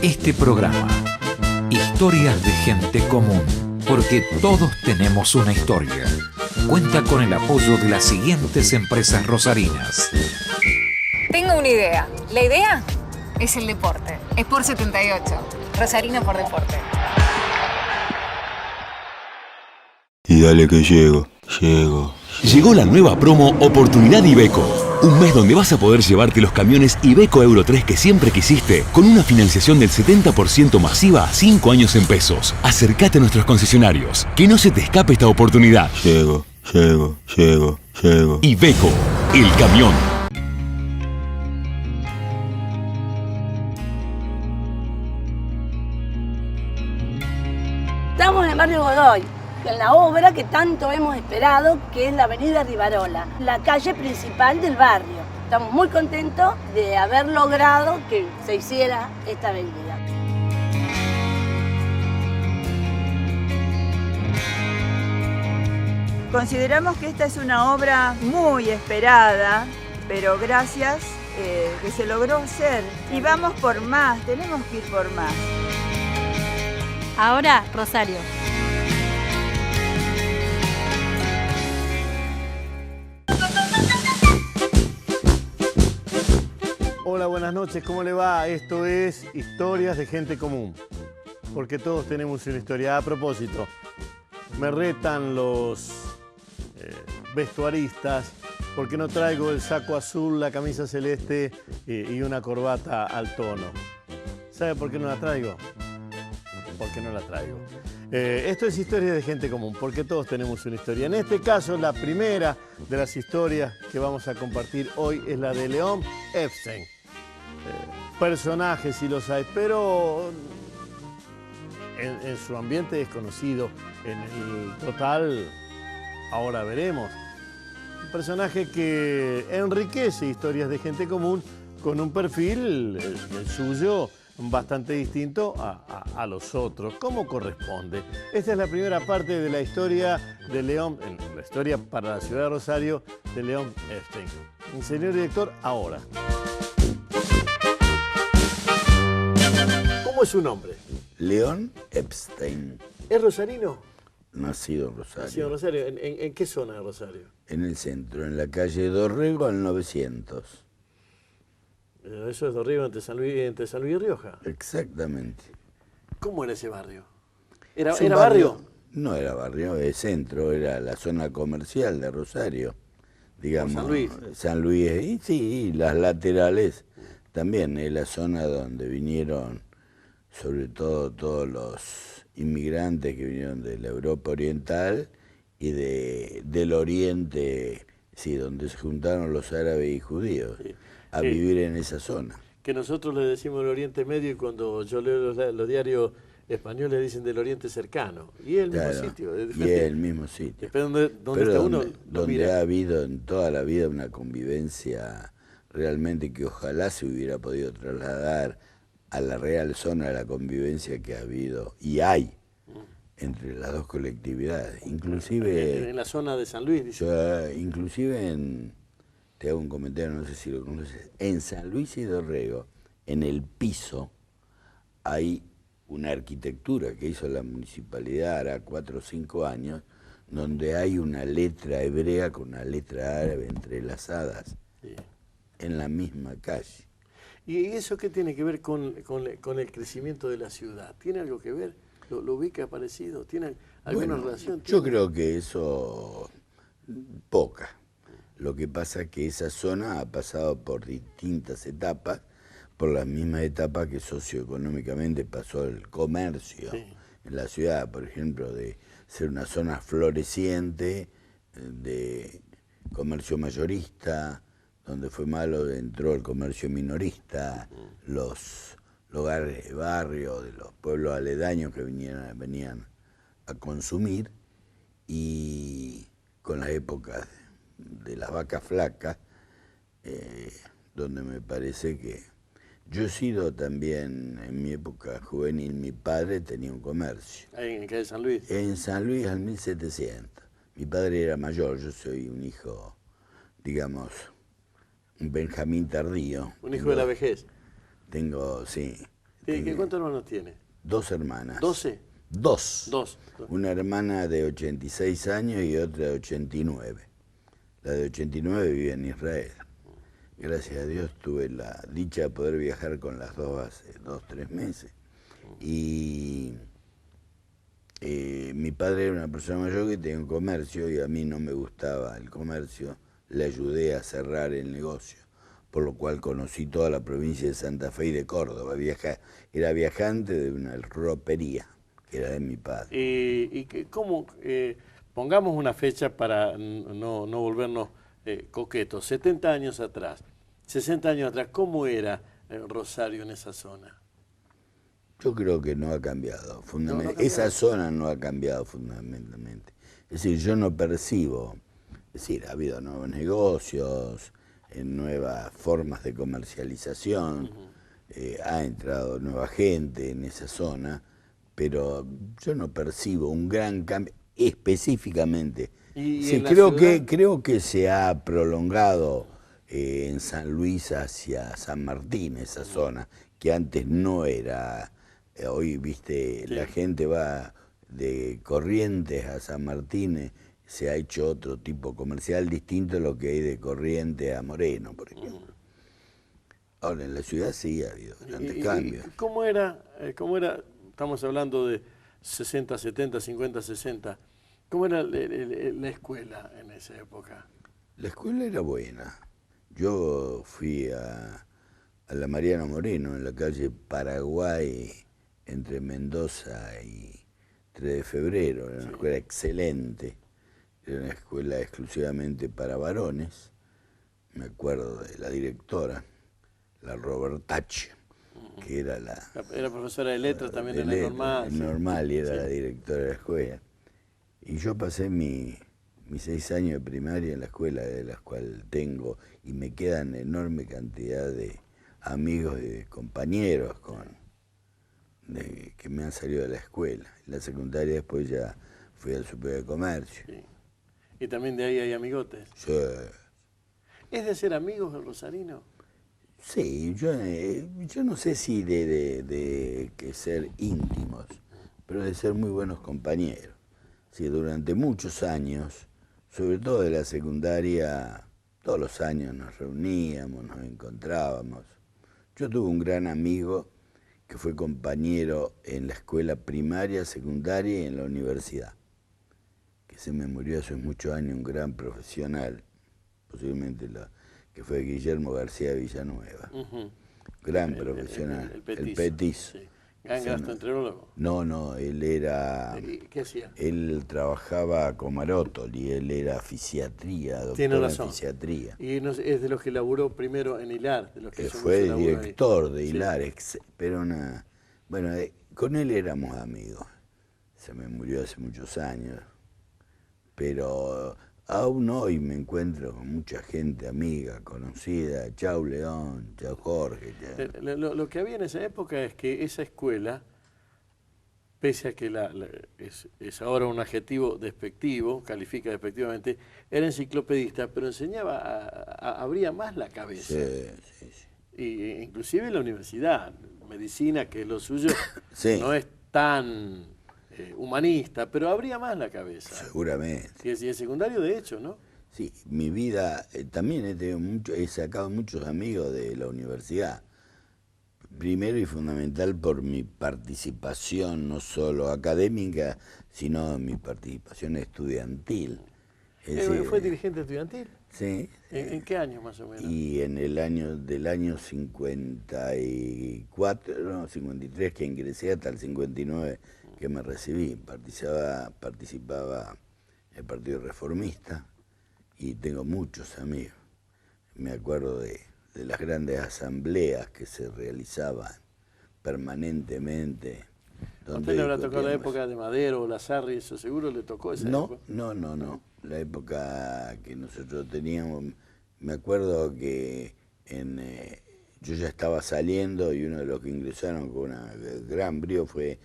Este programa, Historias de Gente Común, porque todos tenemos una historia, cuenta con el apoyo de las siguientes empresas rosarinas. Tengo una idea. La idea es el deporte. Sport 78. Rosarino por deporte. Y dale que llego. Llegó la nueva promo Oportunidad Iveco. Un mes donde vas a poder llevarte los camiones Iveco Euro 3 que siempre quisiste, con una financiación del 70% masiva a 5 años en pesos. Acércate a nuestros concesionarios. Que no se te escape esta oportunidad. Llego. Iveco, el camión. Estamos en el barrio Godoy, en la obra que tanto hemos esperado, que es la avenida Rivarola, la calle principal del barrio. Estamos muy contentos de haber logrado que se hiciera esta avenida. Consideramos que esta es una obra muy esperada, pero gracias que se logró hacer. Y vamos por más, tenemos que ir por más. Ahora, Rosario. Hola, buenas noches, ¿cómo le va? Esto es Historias de Gente Común, porque todos tenemos una historia. A propósito, me retan los vestuaristas porque no traigo el saco azul, la camisa celeste y una corbata al tono. ¿Sabe por qué no la traigo? Porque no la traigo. Esto es Historias de Gente Común, porque todos tenemos una historia. En este caso, la primera de las historias que vamos a compartir hoy es la de León Epstein. Personajes sí los hay, pero en su ambiente desconocido, en el total, ahora veremos. Un personaje que enriquece Historias de Gente Común con un perfil, el suyo, bastante distinto a los otros, como corresponde. Esta es la primera parte de la historia de León, la historia para la ciudad de Rosario de León Epstein. Señor director, ahora. ¿Cómo es su nombre? León Epstein. ¿Es rosarino? Nacido en Rosario. Nacido en Rosario. ¿En qué zona de Rosario? En el centro, en la calle Dorrego al 900. Eso es Dorrego entre San Luis y Rioja. Exactamente. ¿Cómo era ese barrio? ¿Era Es un barrio? No era barrio, es centro, era la zona comercial de Rosario. Digamos, San Luis. San Luis, y sí, las laterales también, es la zona donde vinieron sobre todo todos los inmigrantes que vinieron de la Europa Oriental y del Oriente, sí, donde se juntaron los árabes y judíos, sí, a vivir en esa zona. Que nosotros le decimos el Oriente Medio y cuando yo leo los diarios españoles dicen del Oriente Cercano. Y es el mismo sitio. Y es el mismo sitio. Pero donde está uno, donde ha habido en toda la vida una convivencia realmente que ojalá se hubiera podido trasladar a la real zona de la convivencia que ha habido y hay entre las dos colectividades. Inclusive en la zona de San Luis, dice. Inclusive te hago un comentario, no sé si lo conoces, en San Luis y Dorrego, en el piso, hay una arquitectura que hizo la municipalidad hará 4 o 5 años, donde hay una letra hebrea con una letra árabe entrelazadas, sí, en la misma calle. ¿Y eso qué tiene que ver con el crecimiento de la ciudad? ¿Tiene algo que ver? ¿Lo ubica parecido? ¿Tiene alguna relación? Yo creo que eso, poca. Lo que pasa es que esa zona ha pasado por distintas etapas, por las mismas etapas que socioeconómicamente pasó el comercio, sí, en la ciudad, por ejemplo, de ser una zona floreciente, de comercio mayorista, donde fue malo entró el comercio minorista, los hogares de barrio, de los pueblos aledaños que venían a consumir, y con las épocas de las vacas flacas, donde me parece que yo he sido también, en mi época juvenil, mi padre tenía un comercio. ¿Ahí en qué, San Luis? En San Luis al 1700. Mi padre era mayor, yo soy un hijo, digamos, un Benjamín tardío. Un hijo de la vejez. Sí. ¿Cuántos hermanos tiene? 2 hermanas. ¿12? 2. 2. Una hermana de 86 años y otra de 89. La de 89 vive en Israel. Gracias a Dios tuve la dicha de poder viajar con las dos hace 2, 3 meses. Y mi padre era una persona mayor que tenía un comercio y a mí no me gustaba el comercio. Le ayudé a cerrar el negocio, por lo cual conocí toda la provincia de Santa Fe y de Córdoba. Era viajante de una ropería, que era de mi padre. ¿Cómo? Pongamos una fecha para no volvernos coquetos. 70 años atrás, 60 años atrás, ¿cómo era Rosario en esa zona? Yo creo que no ha cambiado. Esa zona no ha cambiado fundamentalmente. Es decir, yo no percibo, es decir, ha habido nuevos negocios, nuevas formas de comercialización, ha entrado nueva gente en esa zona, pero yo no percibo un gran cambio específicamente. Sí, creo que se ha prolongado en San Luis hacia San Martín, esa zona, que antes no era. Hoy, viste, sí. La gente va de Corrientes a San Martín, se ha hecho otro tipo comercial distinto a lo que hay de Corrientes a Moreno, por ejemplo. Ahora, en la ciudad sí ha habido grandes cambios. ¿Cómo era? Estamos hablando de 60, 70, 50, 60. ¿Cómo era la escuela en esa época? La escuela era buena. Yo fui a la Mariano Moreno, en la calle Paraguay, entre Mendoza y 3 de Febrero. Era una escuela excelente. Era una escuela exclusivamente para varones. Me acuerdo de la directora, la Robertach, que era Era profesora de letras también en la normal. En normal, y era la directora de la escuela. Y yo pasé mis 6 años de primaria en la escuela, de las cuales tengo, y me quedan enorme cantidad de amigos y de compañeros que me han salido de la escuela. En la secundaria después ya fui al Superior de Comercio. Sí. ¿Y también de ahí hay amigotes? Sí. ¿Es de ser amigos el rosarino? Sí, yo no sé si de que ser íntimos, pero de ser muy buenos compañeros. Sí, durante muchos años, sobre todo de la secundaria, todos los años nos reuníamos, nos encontrábamos. Yo tuve un gran amigo que fue compañero en la escuela primaria, secundaria y en la universidad, que se me murió hace muchos años, un gran profesional, posiblemente que fue Guillermo García Villanueva. Gran profesional, el petizo. Sí. ¿Gran gastroenterólogo? No, él era... ¿Qué hacía? Él trabajaba con Marótoli, él era fisiatría, doctor en fisiatría. Y es de los que laburó primero en Hilar. De los que fue director de Hilar, pero bueno, con él éramos amigos. Se me murió hace muchos años, pero aún hoy me encuentro con mucha gente amiga, conocida. Chau León, chau Jorge. Lo que había en esa época es que esa escuela, pese a que es ahora un adjetivo despectivo, califica despectivamente, era enciclopedista, pero enseñaba, abría más la cabeza. Sí. Y, inclusive en la universidad, medicina, que es lo suyo, no es tan humanista, pero abría más la cabeza. Seguramente. Y el secundario, de hecho, ¿no? Sí, mi vida también he sacado muchos amigos de la universidad. Primero y fundamental por mi participación, no solo académica, sino mi participación estudiantil. ¿Fue dirigente estudiantil? Sí. ¿En qué año más o menos? Y en el año 53 que ingresé hasta el 59 que me recibí. Participaba en el Partido Reformista y tengo muchos amigos. Me acuerdo de las grandes asambleas que se realizaban permanentemente. ¿A usted le habrá tocado la época de Madero o Lazarri? ¿Eso seguro le tocó esa época? No. La época que nosotros teníamos, me acuerdo que yo ya estaba saliendo y uno de los que ingresaron con una gran brío fue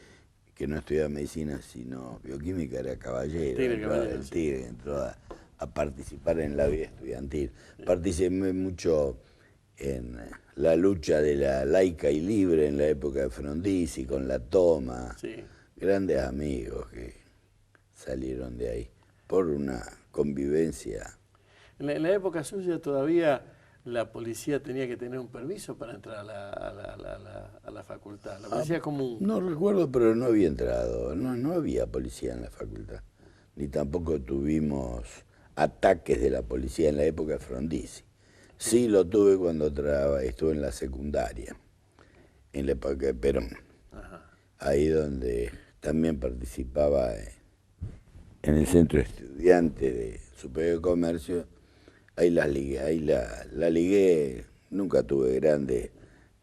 que no estudiaba medicina sino bioquímica, era Caballero, el Tigre, entró a participar en la vida estudiantil. Participé mucho en la lucha de la laica y libre en la época de Frondizi, con la toma. Sí. Grandes amigos que salieron de ahí por una convivencia. En la época suya todavía la policía tenía que tener un permiso para entrar a la facultad. La policía común. No recuerdo, pero no había entrado, no había policía en la facultad. Ni tampoco tuvimos ataques de la policía en la época de Frondizi. Sí lo tuve cuando estuve en la secundaria, en la época de Perón. Ajá. Ahí donde también participaba en el centro estudiante de Superior de Comercio. Ahí la ligué, nunca tuve grande,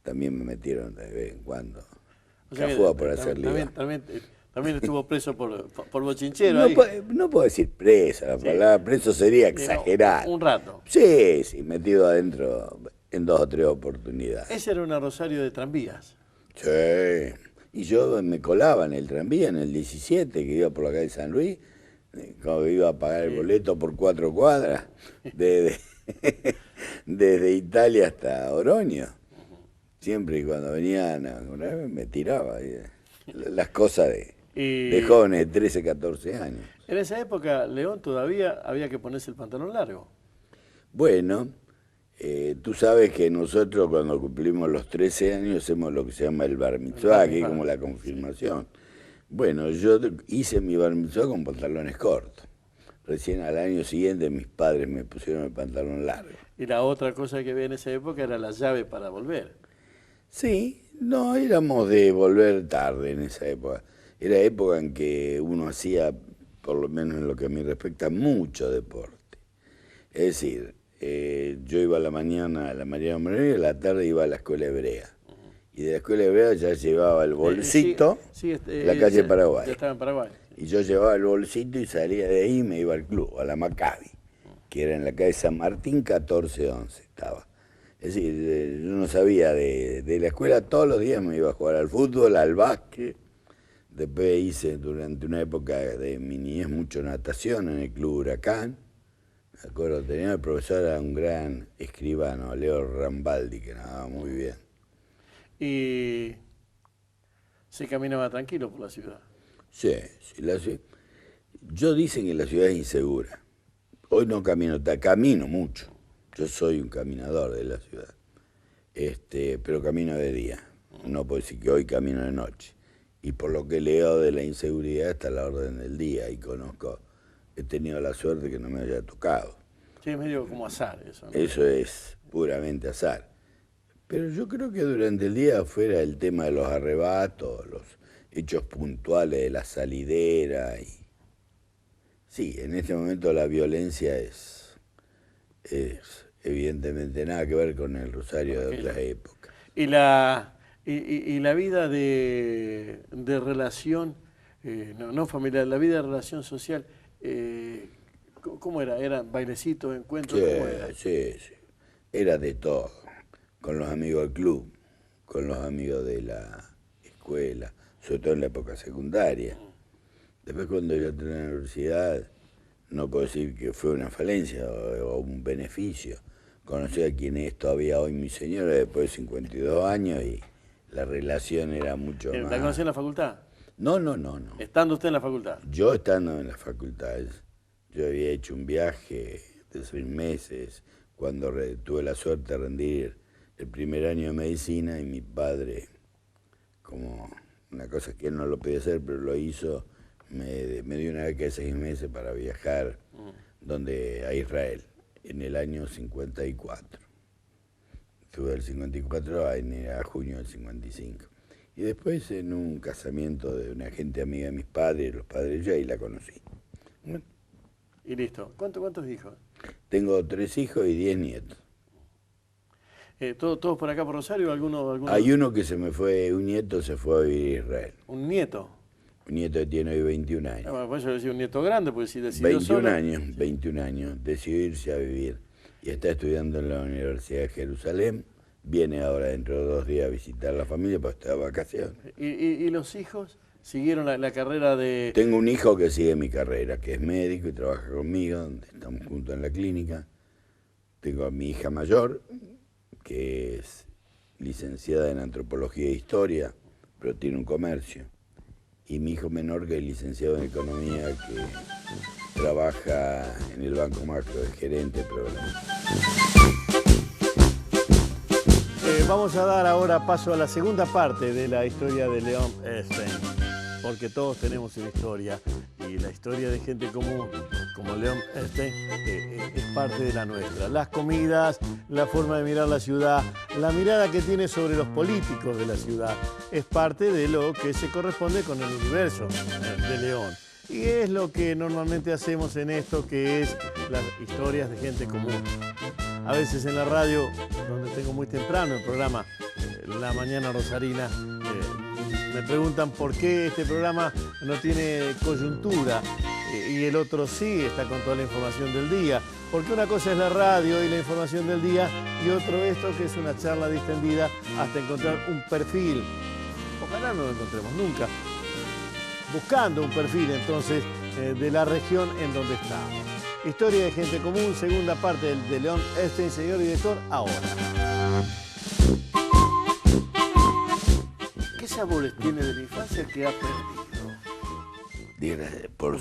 también me metieron de vez en cuando. O sea, Cafúa por hacer liga. También estuvo preso por bochinchero No, ahí. no puedo decir preso, la palabra preso sería exagerar. Un rato. Sí, metido adentro en 2 o 3 oportunidades. Ese era una Rosario de tranvías. Sí, y yo me colaba en el tranvía, en el 17, que iba por la calle San Luis, cuando iba a pagar el boleto por 4 cuadras, desde Italia hasta Oroño. Siempre y cuando venían a me tiraba. Las cosas de jóvenes de 13, 14 años. En esa época, León, todavía había que ponerse el pantalón largo. Bueno, tú sabes que nosotros cuando cumplimos los 13 años hacemos lo que se llama el bar mitzvah, que es como la confirmación. Bueno, yo hice mi bar mitzvah con pantalones cortos. Recién al año siguiente mis padres me pusieron el pantalón largo. Y la otra cosa que había en esa época era la llave para volver. Sí, no, éramos de volver tarde en esa época. Era época en que uno hacía, por lo menos en lo que a mí respecta, mucho deporte. Es decir, yo iba a la mañana a la Mariano Moreno y a la tarde iba a la escuela hebrea. Y de la escuela hebrea ya llevaba el bolsito, la calle Paraguay. Ya estaba en Paraguay. Y yo llevaba el bolsito y salía de ahí y me iba al club, a la Maccabi, que era en la calle San Martín 1411 estaba. Es decir, yo no sabía de la escuela, todos los días me iba a jugar al fútbol, al básquet. Después hice durante una época de mi niñez mucho natación en el Club Huracán. Me acuerdo, tenía el profesor, era un gran escribano, Leo Rambaldi, que nadaba muy bien. Y se caminaba tranquilo por la ciudad. Sí, yo dicen que la ciudad es insegura. Hoy no camino mucho. Yo soy un caminador de la ciudad, pero camino de día. No puedo decir que hoy camino de noche. Y por lo que leo de la inseguridad está a la orden del día y he tenido la suerte que no me haya tocado. Sí, es medio como azar eso, ¿no? Eso es puramente azar. Pero yo creo que durante el día, fuera el tema de los arrebatos, los hechos puntuales de la salidera, sí, en este momento la violencia es evidentemente nada que ver con el Rosario de otras épocas. Y la vida de relación, no familiar, la vida de relación social, ¿cómo era? ¿Eran bailecitos, encuentros? Sí, ¿Cómo era? sí. Era de todo. Con los amigos del club, con los amigos de la escuela, sobre todo en la época secundaria. Después cuando yo entré en la universidad, no puedo decir que fue una falencia o un beneficio. Conocí a quien es todavía hoy mi señora después de 52 años y la relación era mucho más... ¿La conocí en la facultad? No. ¿Estando usted en la facultad? Yo estando en la facultad. Yo había hecho un viaje de 6 meses cuando tuve la suerte de rendir el primer año de medicina y mi padre, como una cosa que él no lo podía hacer, pero lo hizo, me dio una beca de 6 meses para viajar a Israel en el año 54. Estuve del 54 a junio del 55. Y después en un casamiento de una gente amiga de mis padres, los padres, yo ahí la conocí. Bueno. Y listo. ¿Cuántos hijos? Tengo 3 hijos y 10 nietos. ¿Todos por acá por Rosario? ¿Alguno? Hay uno que un nieto se fue a vivir a Israel. ¿Un nieto? Un nieto que tiene hoy 21 años. Bueno, por eso decía un nieto grande, porque si decidió 21 años, decidió irse a vivir. Y está estudiando en la Universidad de Jerusalén. Viene ahora dentro de 2 días a visitar a la familia para estar de vacaciones. ¿Y los hijos siguieron la carrera de...? Tengo un hijo que sigue mi carrera, que es médico y trabaja conmigo, donde estamos juntos en la clínica. Tengo a mi hija mayor, que es licenciada en Antropología e Historia, pero tiene un comercio. Y mi hijo menor, que es licenciado en Economía, que trabaja en el Banco Macro, es gerente de programa. Vamos a dar ahora paso a la segunda parte de la historia de León Estein, porque todos tenemos una historia y la historia de gente común como León Estein es parte de la nuestra. Las comidas, la forma de mirar la ciudad, la mirada que tiene sobre los políticos de la ciudad, es parte de lo que se corresponde con el universo de León. Y es lo que normalmente hacemos en esto, que es las historias de gente común. A veces en la radio, donde tengo muy temprano el programa La Mañana Rosarina, me preguntan por qué este programa no tiene coyuntura y el otro sí está con toda la información del día. Porque una cosa es la radio y la información del día y otro esto que es una charla distendida hasta encontrar un perfil. Ojalá no lo encontremos nunca. Buscando un perfil entonces de la región en donde estamos. Historia de gente común, segunda parte de León Estein, señor director, ahora. ¿Qué sabores tiene de la infancia que ha perdido? Por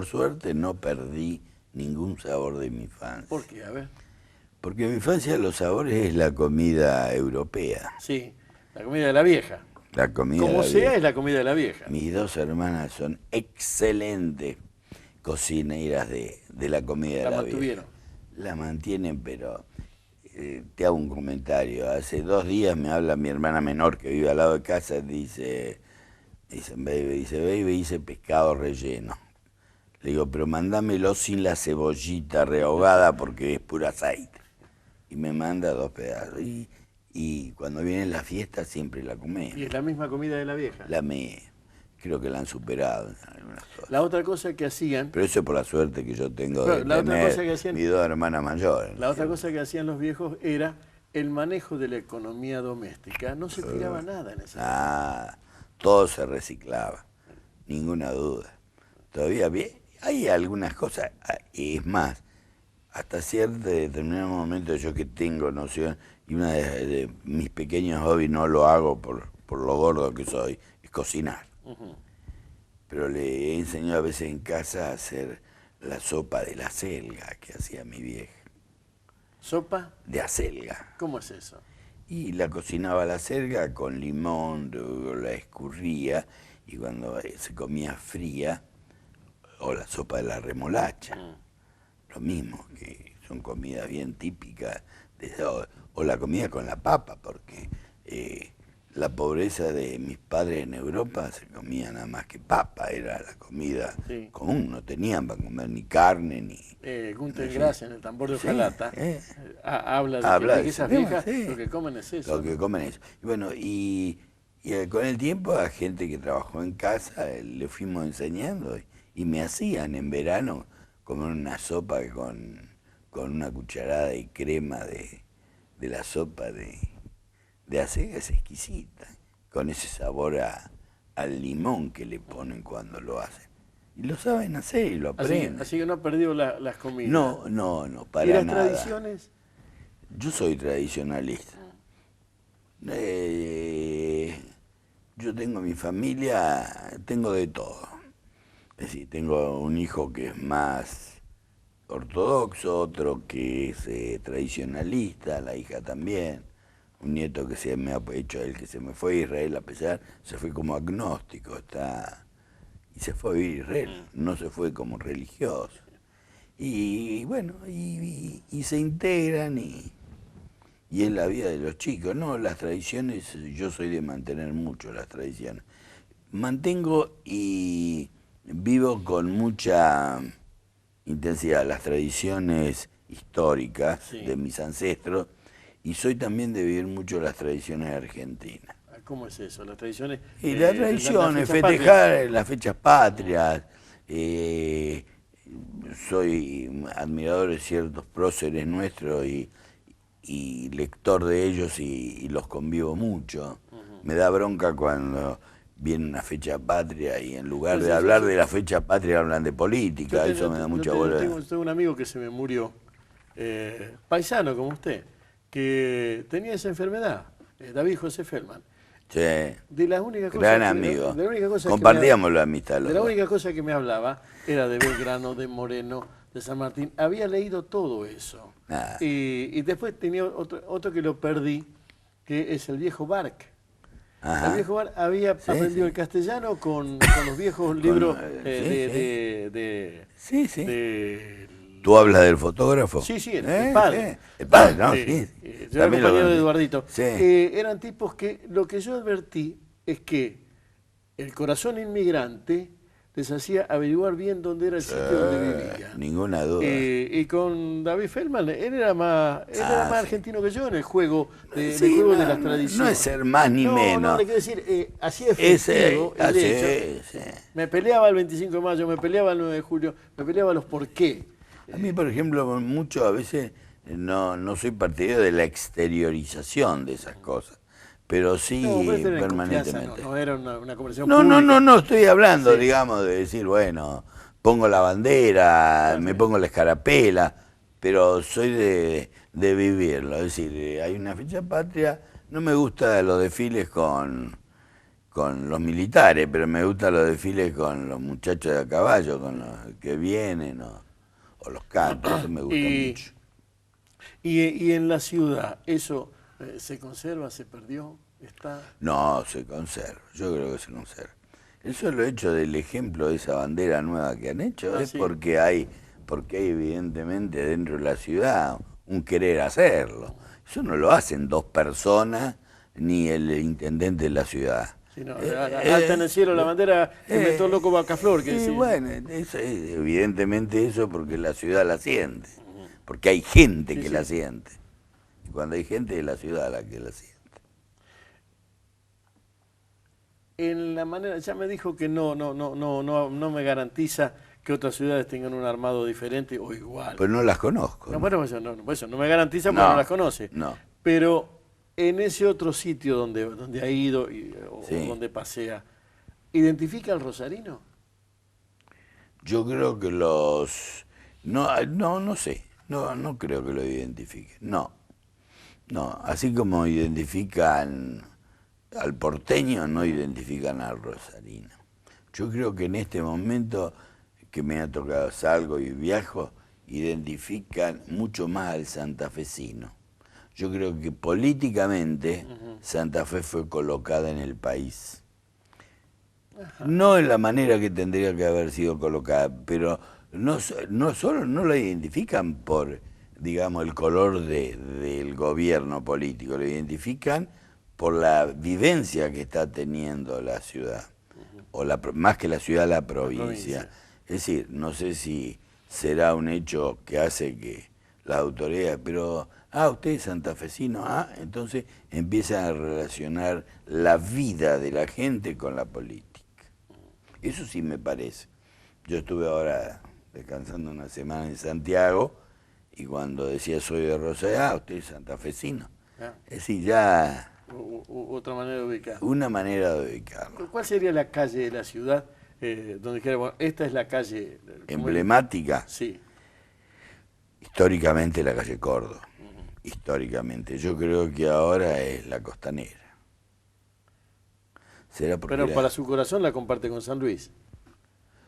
suerte no perdí ningún sabor de mi infancia. ¿Por qué? A ver. Porque en mi infancia los sabores es la comida europea. Sí, la comida de la vieja. La comida Como de la sea, vieja. es la comida de la vieja. Mis dos hermanas son excelentes cocineras de la comida de la vieja. mantuvieron. La mantienen, pero te hago un comentario. Hace 2 días me habla mi hermana menor que vive al lado de casa, dice, baby, hice pescado relleno. Le digo, pero mándamelo sin la cebollita rehogada porque es puro aceite. Y me manda 2 pedazos. Y cuando viene la fiesta siempre la comemos. ¿Y es la misma comida de la vieja? Creo que la han superado en algunas cosas. La otra cosa que hacían... Pero eso es por la suerte que yo tengo Pero de la otra tener cosa que hacían- mis 2 hermanas mayores. La otra cosa que hacían los viejos era el manejo de la economía doméstica. No se tiraba nada en esa. Todo se reciclaba, ninguna duda. Todavía bien, hay algunas cosas, es más, hasta cierto determinado momento yo que tengo noción, y una de mis pequeños hobbies no lo hago por lo gordo que soy, es cocinar. Pero le he enseñado a veces en casa a hacer la sopa de la acelga que hacía mi vieja. ¿Sopa? De acelga. ¿Cómo es eso? Y la cocinaba la acelga con limón, luego la escurría y cuando se comía fría, o la sopa de la remolacha. Lo mismo, que son comidas bien típicas, o la comida con la papa, porque la pobreza de mis padres en Europa se comía nada más que papa, era la comida común, no tenían para comer ni carne, ni... Gunther Grass en el tambor de hojalata habla de que esas viejas lo que comen es eso. Lo que comen es eso. Y bueno, y con el tiempo a gente que trabajó en casa le fuimos enseñando y me hacían en verano comer una sopa con una cucharada de crema de la sopa de acelga, es exquisita, con ese sabor al limón que le ponen cuando lo hacen. Y lo saben hacer y lo aprenden. Así que no ha perdido las comidas. No, para ¿Y las nada. tradiciones? Yo soy tradicionalista. Yo tengo mi familia, tengo de todo. Es decir, tengo un hijo que es más ortodoxo, otro que es tradicionalista, la hija también. Un nieto que se me ha hecho él, que se me fue a Israel a pesar, se fue como agnóstico, y se fue a vivir a Israel, no se fue como religioso. Y bueno, y se integran y es la vida de los chicos. No, las tradiciones, yo soy de mantener mucho las tradiciones. Mantengo y vivo con mucha intensidad las tradiciones históricas de mis ancestros, y soy también de vivir mucho las tradiciones argentinas. ¿Cómo es eso? Las tradiciones... Y las tradiciones, festejar las fechas patrias. Soy admirador de ciertos próceres nuestros y lector de ellos y los convivo mucho. Me da bronca cuando viene una fecha patria y en lugar de hablar de la fecha patria hablan de política. Eso me da mucha bola. Tengo un amigo que se me murió, paisano como usted, que tenía esa enfermedad, David José Feldman. Sí. De las únicas cosas Gran que- amigo. de la única cosa que Compartíamos la amistad. de los la dos. única cosa que me hablaba era de Belgrano, de Moreno, de San Martín. Había leído todo eso. Ah. Y después tenía otro que lo perdí, que es el viejo Barc. Ajá. El viejo Barc había Sí, aprendido sí. el castellano con los viejos libros Sí, sí. de- ¿Tú hablas del fotógrafo? Sí, sí, el padre. Sí. El padre, ¿no? Sí, Sí. yo era También lo compañero de conocí. Eduardito. Sí. Eran tipos que lo que yo advertí es que el corazón inmigrante les hacía averiguar bien dónde era el sitio donde vivían. Ninguna duda. Y con David Feldman, él era más sí. argentino que yo en el juego, Sí, en el juego de no, las no, tradiciones. no es ser más ni No, menos. No, le quiero decir, así es Ese, efectivo el hecho. sí. Me peleaba el 25 de mayo, me peleaba el 9 de julio, me peleaba los por qué. A mí, por ejemplo, mucho a veces no soy partidario de la exteriorización de esas cosas, pero sí No, pero tener permanentemente. confianza, no era una conversación No, pública. estoy hablando, Sí. digamos, de decir, bueno, pongo la bandera, me pongo la escarapela, pero soy de vivirlo. Es decir, hay una fecha patria, no me gusta los desfiles con los militares, pero me gustan los desfiles con los muchachos de a caballo, con los que vienen, o los cantos, eso me gusta mucho. Y en la ciudad, ¿eso se conserva, se perdió? ¿Está? No, se conserva, yo creo que se conserva. El solo hecho del ejemplo de esa bandera nueva que han hecho es sí. porque hay evidentemente dentro de la ciudad un querer hacerlo. Eso no lo hacen dos personas ni el intendente de la ciudad. Sí, no, alta en el cielo la bandera que inventó el loco Bacaflor. Que Y decía. bueno, evidentemente eso porque la ciudad la siente, porque hay gente que la siente. Y cuando hay gente es la ciudad la que la siente. En la manera, ya me dijo que no me garantiza que otras ciudades tengan un armado diferente o igual. Pues no las conozco. No, ¿no? bueno, eso no me garantiza porque no las conoce. No. Pero en ese otro sitio donde ha ido o Sí. donde pasea, ¿identifica al rosarino? Yo creo que no sé, no creo que lo identifiquen, no, así como identifican al porteño, no identifican al rosarino. Yo creo que en este momento que me ha tocado, salgo y viajo, identifican mucho más al santafesino. Yo creo que políticamente Santa Fe fue colocada en el país. No en la manera que tendría que haber sido colocada, pero no solo no la identifican por, digamos, el color del gobierno político, lo identifican por la vivencia que está teniendo la ciudad, o más que la ciudad, la provincia. Es decir, no sé si será un hecho que hace que las autoridades, pero, usted es santafesino, entonces empiezan a relacionar la vida de la gente con la política. Eso sí me parece. Yo estuve ahora descansando una semana en Santiago y cuando decía soy de Rosario, usted es santafesino. Es decir, ya Otra manera de ubicar. una manera de ubicarlo. ¿Cuál sería la calle de la ciudad donde dijera, bueno, esta es la calle Emblemática, Sí. históricamente la calle Córdoba. Históricamente. Yo creo que ahora es la Costanera. ¿Será porque Pero para su corazón la comparte con San Luis,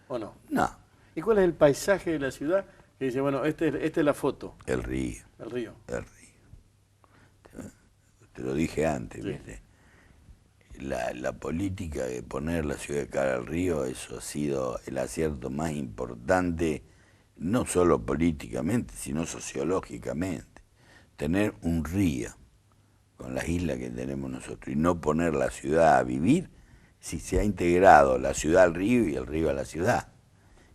¿o no? No, ¿Y cuál es el paisaje de la ciudad? Que dice, bueno, esta es la foto, el río. el río. El río. Te lo dije antes, Sí. ¿viste? La política de poner la ciudad de cara al río, eso ha sido el acierto más importante, no solo políticamente, sino sociológicamente. Tener un río con las islas que tenemos nosotros y no poner la ciudad a vivir, si se ha integrado la ciudad al río y el río a la ciudad.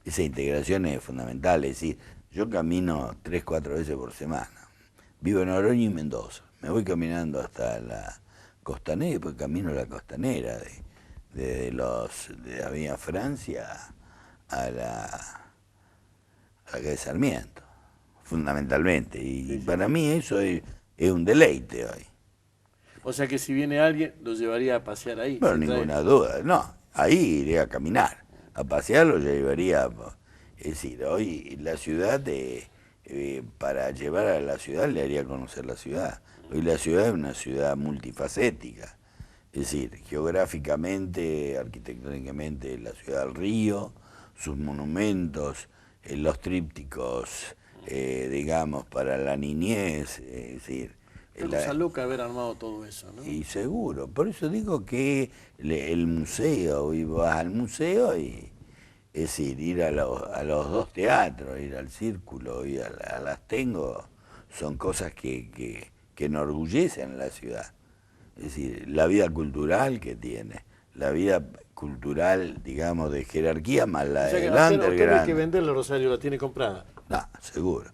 Esa integración es fundamental, es decir, yo camino 3, 4 veces por semana. Vivo en Oroño y Mendoza. Me voy caminando hasta la Costanera y después camino la Costanera de Avenida Francia a la calle Sarmiento, fundamentalmente. Y para mí eso es un deleite hoy. O sea que si viene alguien, lo llevaría a pasear ahí. Pero se trae- ninguna duda, no, ahí iré a caminar, a pasearlo llevaría, es decir, hoy la ciudad para llevar a la ciudad le haría conocer la ciudad. Hoy la ciudad es una ciudad multifacética, es decir, geográficamente, arquitectónicamente, la ciudad del río, sus monumentos, los trípticos, digamos, para la niñez, es decir... Qué cosa loca haber armado todo eso, ¿no? Y seguro, por eso digo que el museo, y vas al museo y... Es decir, ir a los dos teatros, ir al Círculo, ir a las Tengo, son cosas que enorgullecen a la ciudad. Es decir, la vida cultural que tiene, la vida cultural, digamos, de jerarquía, más la O sea que del usted underground. hay que venderle, Rosario, la tiene comprada. No, seguro.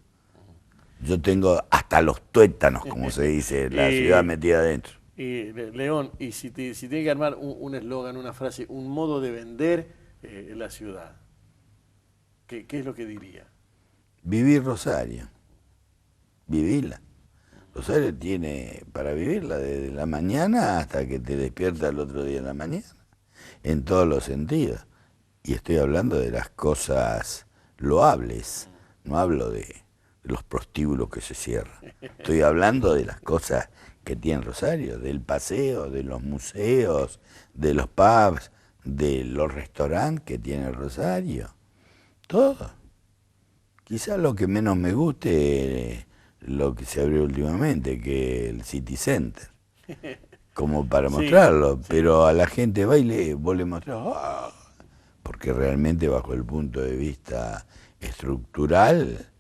Yo tengo hasta los tuétanos, como se dice, la ciudad metida adentro. Y León, y si tiene que armar un eslogan, una frase, un modo de vender la ciudad, ¿qué es lo que diría? Vivir Rosario, vivirla. Rosario tiene para vivirla desde la mañana hasta que te despiertas el otro día en la mañana, en todos los sentidos. Y estoy hablando de las cosas loables, no hablo de los prostíbulos que se cierran. Estoy hablando de las cosas que tiene Rosario, del paseo, de los museos, de los pubs, de los restaurantes que tiene Rosario, todo. Quizás lo que menos me guste es lo que se abrió últimamente, que el City Center, como para mostrarlo, pero a la gente va y vos le mostrás, porque realmente bajo el punto de vista estructural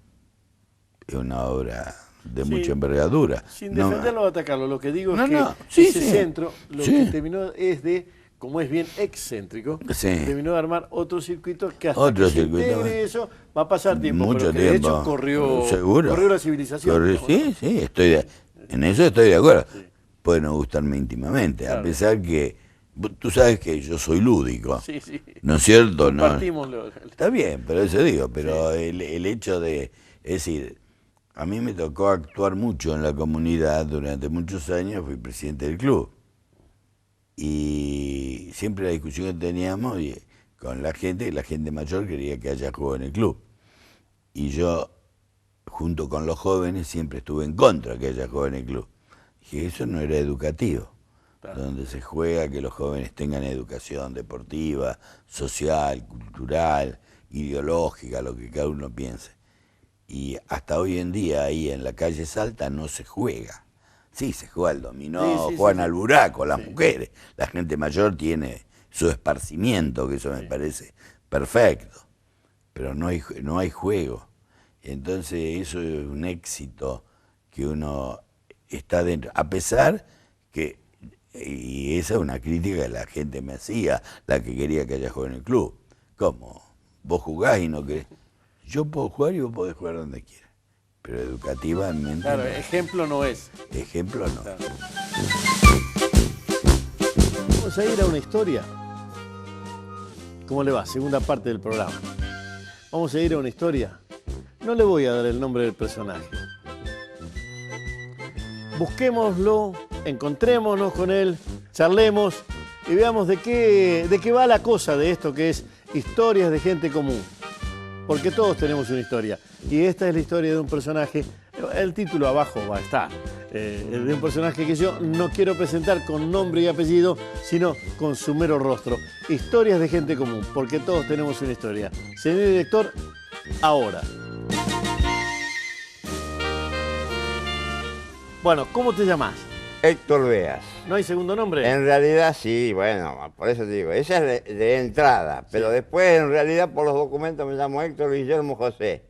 es una obra de mucha envergadura. Sin defenderlo o atacarlo, lo que digo es que ese centro lo que terminó es de, como es bien excéntrico, terminó de armar otro circuito que hasta que se integre eso va a pasar tiempo, mucho pero que tiempo. De hecho corrió la civilización. Sí, en eso estoy de acuerdo. Puede no gustarme íntimamente, a pesar que tú sabes que yo soy lúdico, ¿no es cierto? Está bien, pero eso digo, pero el hecho de, es decir, a mí me tocó actuar mucho en la comunidad durante muchos años, fui presidente del club. Y siempre la discusión que teníamos con la gente mayor quería que haya juego en el club. Y yo, junto con los jóvenes, siempre estuve en contra de que haya juego en el club. Dije, eso no era educativo. Claro. Donde se juega que los jóvenes tengan educación deportiva, social, cultural, ideológica, lo que cada uno piense. Y hasta hoy en día, ahí en la calle Salta, no se juega. Sí, se juega al dominó, juegan al buraco, las mujeres. La gente mayor tiene su esparcimiento, que eso me parece perfecto. Pero no hay juego. Entonces eso es un éxito que uno está dentro. A pesar que, y esa es una crítica que la gente me hacía, la que quería que haya juego en el club. ¿Cómo? Vos jugás y no querés. Yo puedo jugar y vos podés jugar donde quieras. Pero educativamente... Claro, ejemplo no es. Ejemplo no. Claro. Vamos a ir a una historia. ¿Cómo le va? Segunda parte del programa. Vamos a ir a una historia. No le voy a dar el nombre del personaje. Busquémoslo, encontrémonos con él, charlemos y veamos de qué va la cosa de esto que es historias de gente común. Porque todos tenemos una historia. Y esta es la historia de un personaje, el título abajo va a estar, de un personaje que yo no quiero presentar con nombre y apellido, sino con su mero rostro. Historias de gente común, porque todos tenemos una historia. Señor director, ahora. Bueno, ¿cómo te llamas? Héctor Beas. ¿No hay segundo nombre? En realidad sí, bueno, por eso te digo, esa es de entrada, pero después en realidad por los documentos me llamo Héctor Guillermo José.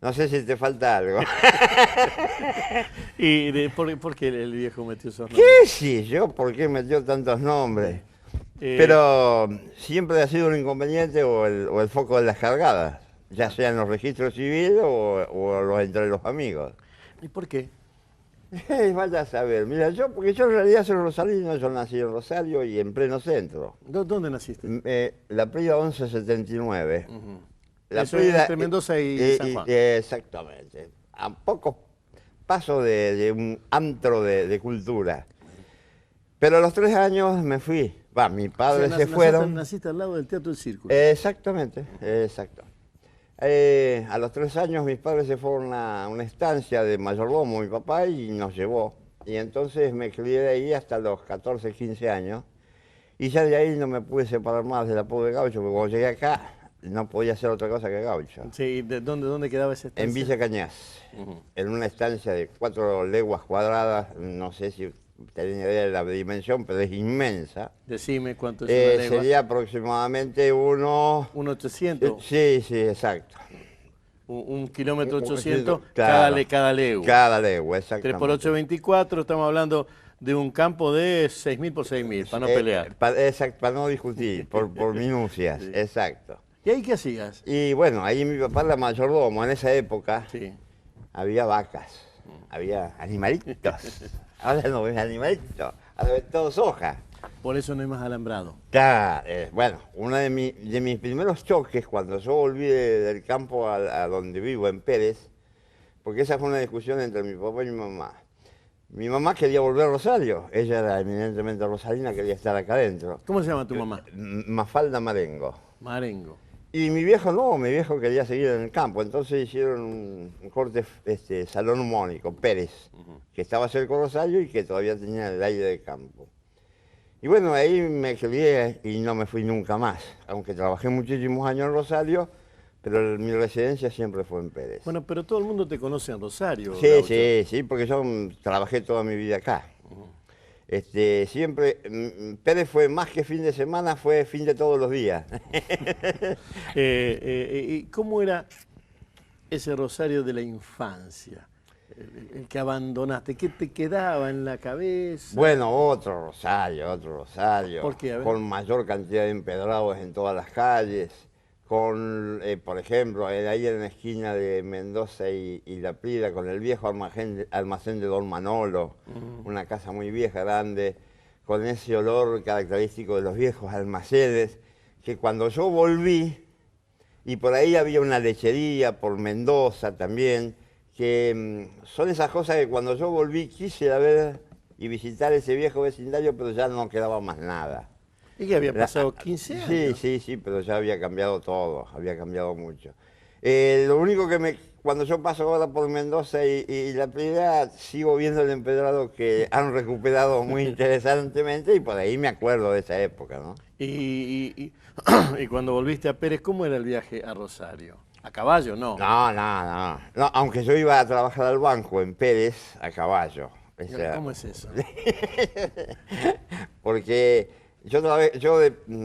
No sé si te falta algo. ¿Y por qué el viejo metió esos nombres? ¿Qué sé yo? ¿Por qué metió tantos nombres? Pero siempre ha sido un inconveniente o el foco de las cargadas, ya sea en los registros civiles o entre los amigos. ¿Y por qué? Vaya a saber, mira, porque yo en realidad soy rosarino, yo nací en Rosario y en pleno centro. ¿Dónde naciste? La Prida 1179. La Eso Prida, es entre Mendoza y San Juan. Exactamente. A pocos pasos de un antro de cultura. Pero a los 3 años me fui. Mis padres se fueron. Naciste al lado del Teatro del Círculo. Exactamente, exacto. A los 3 años mis padres se fueron a una estancia de mayordomo, mi papá, y nos llevó. Y entonces me crié de ahí hasta los 14, 15 años. Y ya de ahí no me pude separar más de la Apodo de Gaucho, porque cuando llegué acá no podía hacer otra cosa que gaucho. Sí, ¿de dónde quedaba esa estancia? En Villa Cañas, en una estancia de 4 leguas cuadradas, no sé si tenés idea de la dimensión, pero es inmensa. Decime cuánto es una legua. Sería aproximadamente unos... ¿Un 800? Sí, exacto. Un kilómetro 800 claro, cada legua. Cada legua, exactamente. 3 por 8, 24, estamos hablando de un campo de 6.000 por 6.000, para no pelear. Para no discutir, por minucias, Sí. exacto. ¿Y ahí qué hacías? Y bueno, ahí mi papá era mayordomo, en esa época Sí. había vacas, había animalitos. Ahora no ves animalitos, ahora ves todo soja. Por eso no hay más alambrado. Bueno, uno de mis primeros choques cuando yo volví del campo a donde vivo, en Pérez, porque esa fue una discusión entre mi papá y mi mamá. Mi mamá quería volver a Rosario, ella era eminentemente rosarina, quería estar acá adentro. ¿Cómo se llama tu mamá? Mafalda Marengo. Marengo. Y mi viejo no, mi viejo quería seguir en el campo, entonces hicieron un corte salomónico, Pérez, que estaba cerca de Rosario y que todavía tenía el aire de campo. Y bueno, ahí me crié y no me fui nunca más, aunque trabajé muchísimos años en Rosario, pero mi residencia siempre fue en Pérez. Bueno, pero todo el mundo te conoce en Rosario. Sí, Gaucho. sí, porque yo trabajé toda mi vida acá. Siempre, Pérez fue más que fin de semana, fue fin de todos los días. ¿Y cómo era ese Rosario de la infancia? El que abandonaste, ¿qué te quedaba en la cabeza? Bueno, otro Rosario, ¿Por qué? A ver. Con mayor cantidad de empedrados en todas las calles, con, por ejemplo, ahí en la esquina de Mendoza y La Prida, con el viejo almacén de Don Manolo, una casa muy vieja, grande, con ese olor característico de los viejos almacenes, que cuando yo volví, y por ahí había una lechería, por Mendoza también, que son esas cosas que cuando yo volví quise ver y visitar ese viejo vecindario, pero ya no quedaba más nada. ¿Y qué había pasado 15 años? Sí, pero ya había cambiado todo, había cambiado mucho. Lo único que cuando yo paso ahora por Mendoza y La Prida, sigo viendo el empedrado que han recuperado muy interesantemente y por ahí me acuerdo de esa época, ¿no? Y cuando volviste a Pérez, ¿cómo era el viaje a Rosario? ¿A caballo? No. No, aunque yo iba a trabajar al banco en Pérez, a caballo. ¿Cómo es eso? Porque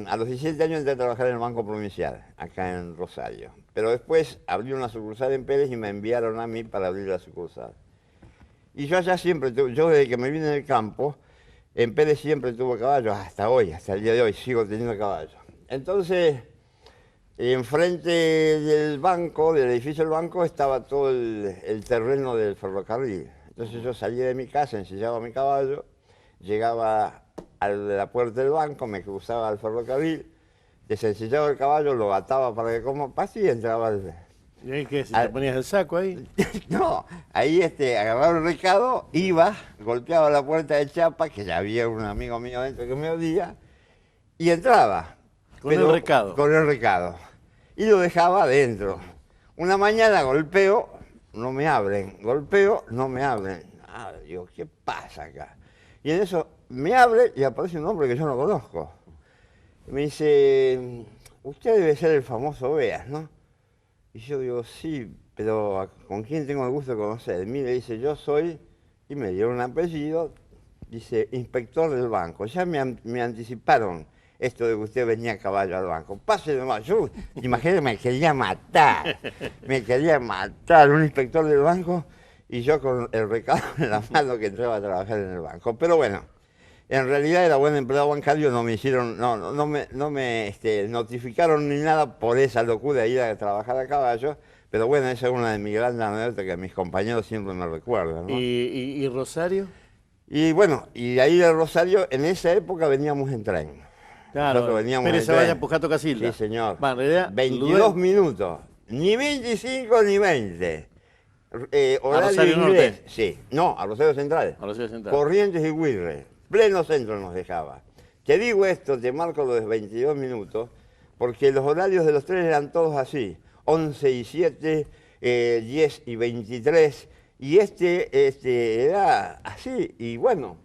a los 17 años entré a trabajar en el Banco Provincial, acá en Rosario. Pero después abrí una sucursal en Pérez y me enviaron a mí para abrir la sucursal. Y yo allá siempre, yo desde que me vine del campo, en Pérez siempre tuve caballos, hasta hoy, hasta el día de hoy, sigo teniendo caballos. Entonces, enfrente del banco, del edificio del banco, estaba todo el terreno del ferrocarril. Entonces yo salía de mi casa, ensillaba mi caballo, llegaba a la puerta del banco, me cruzaba al ferrocarril, desencillaba el caballo, lo ataba para que coma pase y entraba al... ¿Y ahí qué? ¿Te ponías el saco ahí? No, ahí agarraba el recado, iba, golpeaba la puerta de chapa, que ya había un amigo mío dentro que me odia, y entraba. Con el recado. Con el recado. Y lo dejaba adentro. Una mañana golpeo, no me abren. Golpeo, no me abren. Digo, ¿qué pasa acá? Y en eso me abre y aparece un hombre que yo no conozco. Me dice, usted debe ser el famoso Beas, ¿no? Y yo digo, sí, pero ¿con quién tengo el gusto de conocer? Mire, dice, yo soy, y me dieron un apellido, dice, inspector del banco. Ya me anticiparon esto de que usted venía a caballo al banco. Pase nomás. Yo, imagínate, me quería matar, un inspector del banco, y yo con el recado en la mano que entraba a trabajar en el banco. Pero bueno, en realidad era buen empleado bancario, no me hicieron, no me notificaron ni nada por esa locura de ir a trabajar a caballo, pero bueno, esa es una de mis grandes anécdotas que mis compañeros siempre me recuerdan, ¿no? ¿Y Rosario? Y bueno, y de ahí de Rosario, en esa época veníamos en tren. Claro, Pérez Zavalla, Pujato Casilda. Sí, señor. Va, en realidad, 22 minutos, ni 25 ni 20. Horario Rosario inglés. Norte. Sí, no, a Rosario Central. A Rosario Central. Corrientes y Huirre, pleno centro nos dejaba. Te digo esto, te marco los 22 minutos, porque los horarios de los trenes eran todos así. 11 y 7, 10 y 23, y este era así, y bueno,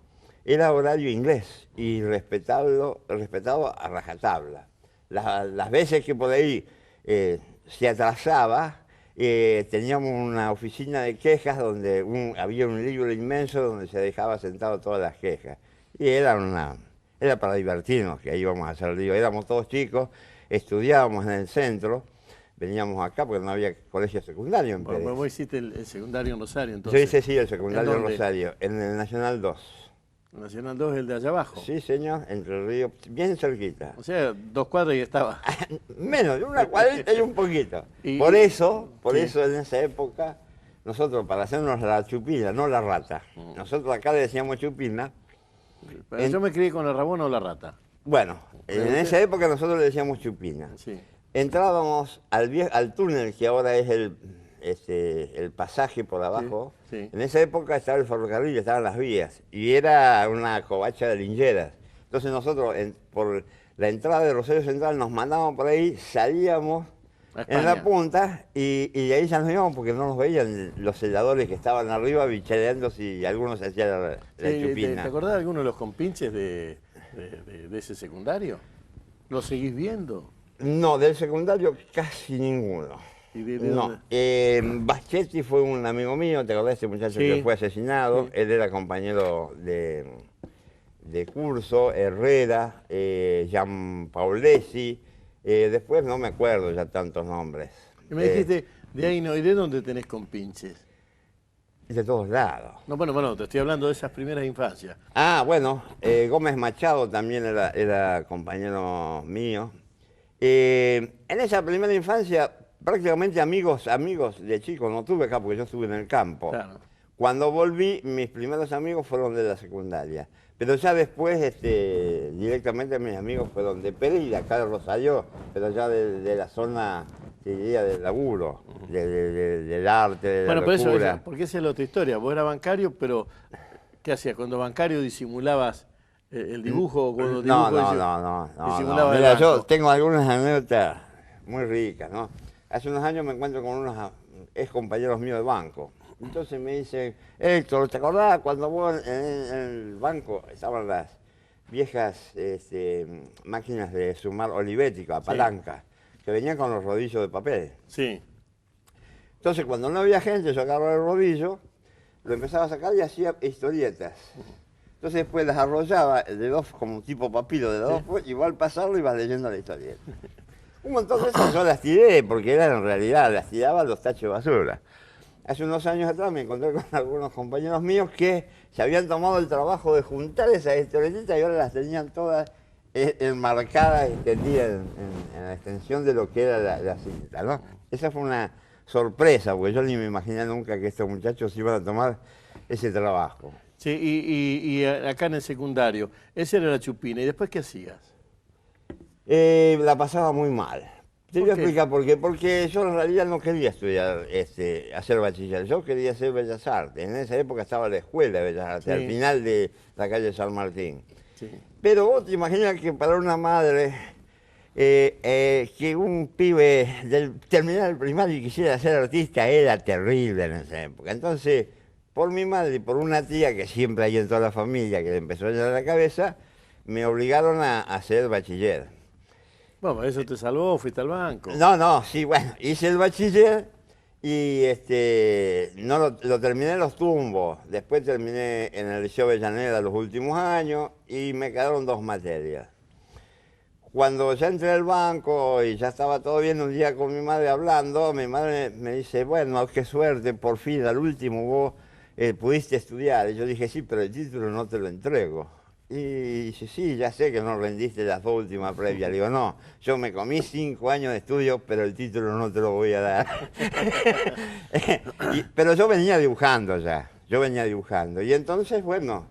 era horario inglés, y respetado a rajatabla. Las veces que por ahí se atrasaba, teníamos una oficina de quejas donde había un libro inmenso donde se dejaba sentado todas las quejas. Y era para divertirnos, que ahí íbamos a hacer lío. Éramos todos chicos, estudiábamos en el centro, veníamos acá porque no había colegio secundario en Pérez. Vos hiciste el secundario en Rosario, entonces. Yo hice, sí, el secundario en dónde? Rosario, en el Nacional 2. El Nacional 2 es el de allá abajo. Sí, señor, entre Río, bien cerquita. O sea, 2 cuadras y estaba. Menos, de una cuadrita y un poquito. Y- Por eso sí. en esa época, nosotros para hacernos la chupina, no la rata, nosotros acá le decíamos chupina. Pero yo me crié con el rabón o la rata. Bueno, en esa época nosotros le decíamos chupina. Sí. Entrábamos al túnel que ahora es el pasaje por abajo. Sí, sí. En esa época estaba el ferrocarril, estaban las vías, y era una covacha de lincheras. Entonces nosotros, por la entrada de Rosario Central, nos mandábamos por ahí, salíamos A en España. la punta, y de ahí ya nos íbamos porque no nos veían los celadores que estaban arriba bichaleando si algunos hacían la ¿Te chupina. acordás de alguno de los compinches de ese secundario? ¿Lo seguís viendo? No, del secundario casi ninguno. ¿Y de No, dónde? Baschetti fue un amigo mío, ¿te acordás de ese muchacho Sí. que fue asesinado? Sí. Él era compañero de curso, Herrera, Gian Paolesi, después no me acuerdo ya tantos nombres. Y me dijiste, de ahí no, ¿y de dónde tenés compinches? De todos lados. No, bueno, te estoy hablando de esas primeras infancias. Ah, bueno, Gómez Machado también era compañero mío. En esa primera infancia, prácticamente amigos de chicos no tuve acá porque yo estuve en el campo. Claro. Cuando volví, mis primeros amigos fueron de la secundaria. Pero ya después, directamente mis amigos fueron de Pérez y de acá de Rosario, pero ya de la zona, te diría, del laburo, del arte, de Bueno, la pero locura. eso, porque esa es la otra historia. Vos eras bancario, pero ¿qué hacías? Cuando bancario disimulabas el dibujo. Cuando No, dibujo no. disimulabas el Mira, yo banco. tengo algunas anécdotas muy ricas, ¿no? Hace unos años me encuentro con unos ex compañeros míos de banco. Entonces me dicen, Héctor, ¿te acordás cuando vos en el banco estaban las viejas máquinas de sumar olivético a palanca, que venían con los rodillos de papel? Sí. Entonces cuando no había gente, yo agarraba el rodillo, lo empezaba a sacar y hacía historietas. Entonces después las arrollaba de dos, como tipo papiro de dos, y igual pasarlo ibas leyendo la historieta. Un montón de esas yo las tiré, porque eran en realidad, las tiraba a los tachos de basura. Hace unos años atrás me encontré con algunos compañeros míos que se habían tomado el trabajo de juntar esas historietitas y ahora las tenían todas enmarcadas, extendidas en la extensión de lo que era la cinta, ¿no? Esa fue una sorpresa, porque yo ni me imaginé nunca que estos muchachos iban a tomar ese trabajo. Sí, y acá en el secundario, esa era la chupina. ¿Y después qué hacías? La pasaba muy mal. Te voy a explicar por qué. Porque yo en realidad no quería estudiar, hacer bachiller. Yo quería hacer Bellas Artes. En esa época estaba la escuela de Bellas Artes, Sí. al final de la calle San Martín. Sí. Pero vos te imaginas que para una madre, que un pibe terminar el primario y quisiera ser artista era terrible en esa época. Entonces, por mi madre y por una tía que siempre hay en toda la familia que le empezó a llenar la cabeza, me obligaron a hacer bachiller. Bueno, eso te salvó, fuiste al banco. No, sí, bueno, hice el bachiller y no lo terminé en los tumbos. Después terminé en el Liceo Avellaneda los últimos años y me quedaron 2 materias. Cuando ya entré al banco y ya estaba todo bien, un día con mi madre hablando, mi madre me dice, bueno, qué suerte, por fin, al último vos pudiste estudiar. Y yo dije, sí, pero el título no te lo entrego. Y dice, sí, ya sé que no rendiste las 2 últimas previas. Le digo, no, yo me comí 5 años de estudio, pero el título no te lo voy a dar. Pero yo venía dibujando ya, Y entonces, bueno,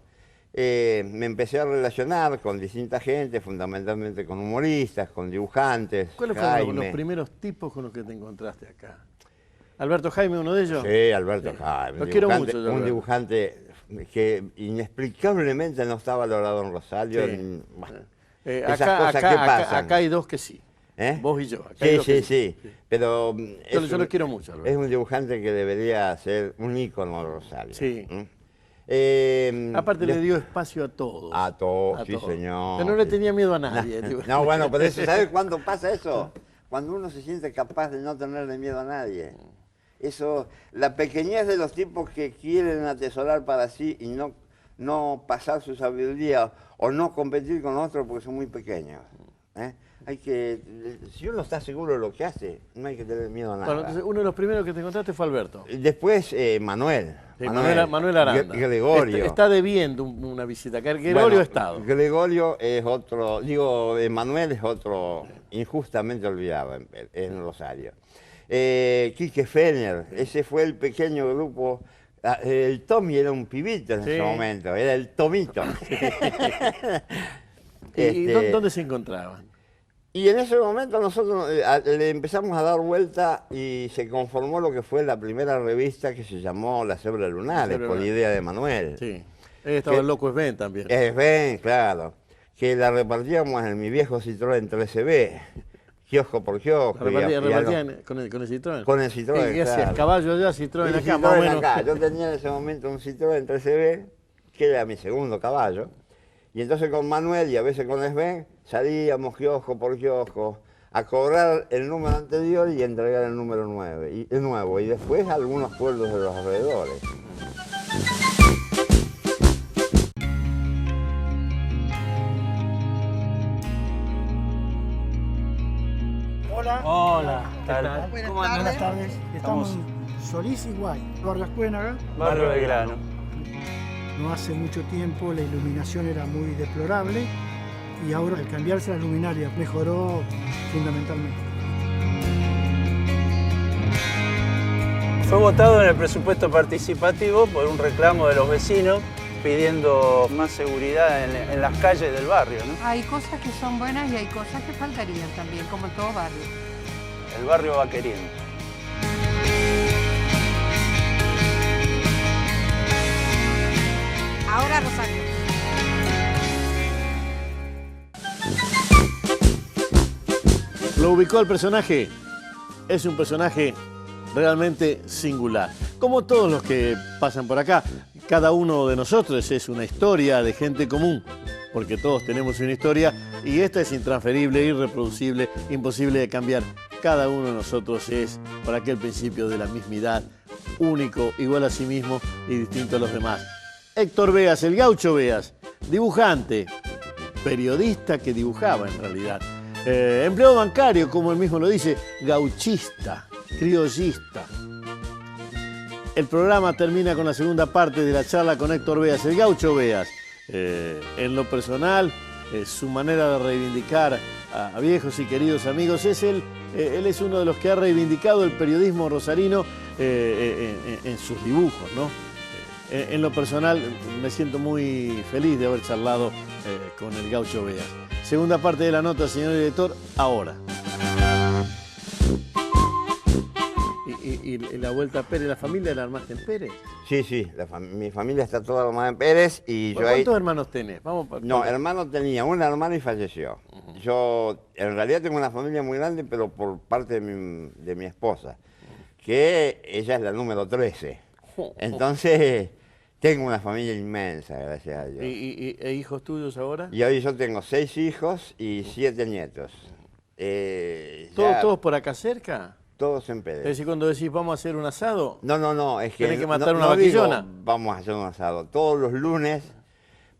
me empecé a relacionar con distinta gente, fundamentalmente con humoristas, con dibujantes. ¿Cuáles fueron los Jaime. primeros tipos con los que te encontraste acá? ¿Alberto Jaime, uno de ellos? Sí, Alberto Jaime. Lo quiero mucho, yo, Un Alberto. dibujante que inexplicablemente no está valorado en Rosario. Sí. Bueno, esas cosas que pasan. Acá hay 2 que sí. Vos y yo. Acá hay Sí, dos sí, sí. Pero yo lo quiero mucho, Alberto. es un dibujante que debería ser un ícono de Rosario. Sí. ¿Mm? Aparte le dio espacio a todos. A todos, sí, señor. Pero no le tenía miedo a nadie. No, bueno, pero eso, ¿sabes cuándo pasa eso? Cuando uno se siente capaz de no tenerle miedo a nadie. Eso, la pequeñez de los tipos que quieren atesorar para sí y no pasar su sabiduría o no competir con otros porque son muy pequeños. Si uno está seguro de lo que hace, no hay que tener miedo a nada. Bueno, entonces uno de los primeros que te encontraste fue Alberto. Después Manuel. Sí, Manuel Aranda. Gregorio. Está debiendo una visita. Gregorio ha estado. Gregorio es otro, Manuel es otro injustamente olvidado en Rosario. Quique Fener, ese fue el pequeño grupo. El Tommy era un pibito en ese momento, era el Tomito. ¿Y dónde se encontraban? Y en ese momento nosotros le empezamos a dar vuelta y se conformó lo que fue la primera revista que se llamó La Cebra Lunares, por idea de Manuel. Sí. Estaba el loco Sven también. Sven, claro. Que la repartíamos en mi viejo Citroën 13B, kiosco por kiosco. ¿Repartían con el Citroën? Con el Citroën, ¿Qué hacías? ¿Caballo allá, Citroën acá? Citroën Más o menos. acá. Yo tenía en ese momento un Citroën 13B, que era mi segundo caballo. Y entonces con Manuel y a veces con Sven salíamos kiosco por kiosco a cobrar el número anterior y entregar el número nuevo. Y después algunos pueblos de los alrededores. Hola. Hola. Buenas tardes. Estamos en Solís y Guay. Barrio Ascuénaga. Barrio Belgrano. No hace mucho tiempo la iluminación era muy deplorable y ahora al cambiarse las luminarias mejoró fundamentalmente. Fue votado en el presupuesto participativo por un reclamo de los vecinos pidiendo más seguridad en las calles del barrio, ¿no? Hay cosas que son buenas y hay cosas que faltarían también, como en todo barrio. El barrio va queriendo. Ahora Rosario. ¿Lo ubicó el personaje? Es un personaje realmente singular. Como todos los que pasan por acá, cada uno de nosotros es una historia de gente común, porque todos tenemos una historia y esta es intransferible, irreproducible, imposible de cambiar. Cada uno de nosotros es, por aquel principio de la mismidad, único, igual a sí mismo y distinto a los demás. Héctor Beas, el Gaucho Beas, dibujante, periodista que dibujaba en realidad, empleado bancario, como él mismo lo dice, gauchista, criollista. El programa termina con la segunda parte de la charla con Héctor Beas, el Gaucho Beas. En lo personal, su manera de reivindicar a viejos y queridos amigos él es uno de los que ha reivindicado el periodismo rosarino en sus dibujos, ¿no? En lo personal, me siento muy feliz de haber charlado con el Gaucho Beas. Segunda parte de la nota, señor director, ahora. ¿Y la vuelta a Pérez, la familia la armaste en Pérez? Sí, sí, mi familia está toda armada en Pérez y yo ¿Cuántos hermanos tenés? No, hermano tenía una hermana y falleció. Yo en realidad tengo una familia muy grande, pero por parte de mi esposa, que ella es la número 13. Entonces, tengo una familia inmensa, gracias a Dios. ¿E hijos tuyos ahora? Y hoy yo tengo 6 hijos y 7 nietos. ¿Todos por acá cerca? Todos en Pérez. Es decir, cuando decís vamos a hacer un asado... No, es que... ¿Tenés que matar una vaquillona? Vamos a hacer un asado todos los lunes,